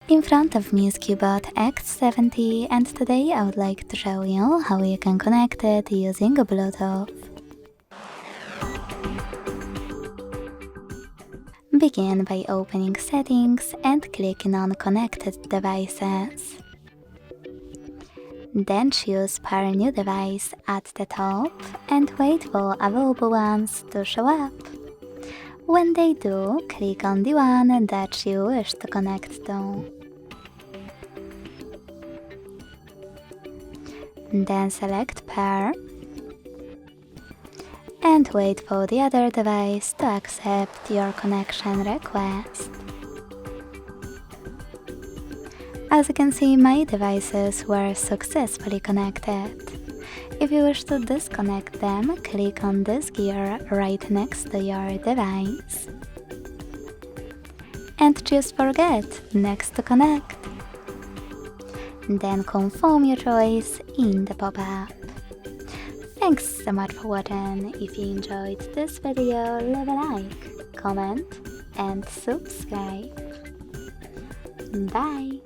In front of me is CUBOT X70 and today I would like to show you how you can connect it using Bluetooth. Begin by opening Settings and clicking on Connected Devices. Then choose Pair New Device at the top and wait for available ones to show up. When they do, click on the one that you wish to connect to. Then select Pair and wait for the other device to accept your connection request. As you can see, my devices were successfully connected. If you wish to disconnect them, click on this gear right next to your device. And choose Forget next to connect. Then confirm your choice in the pop-up. Thanks so much for watching. If you enjoyed this video, leave a like, comment and subscribe. Bye!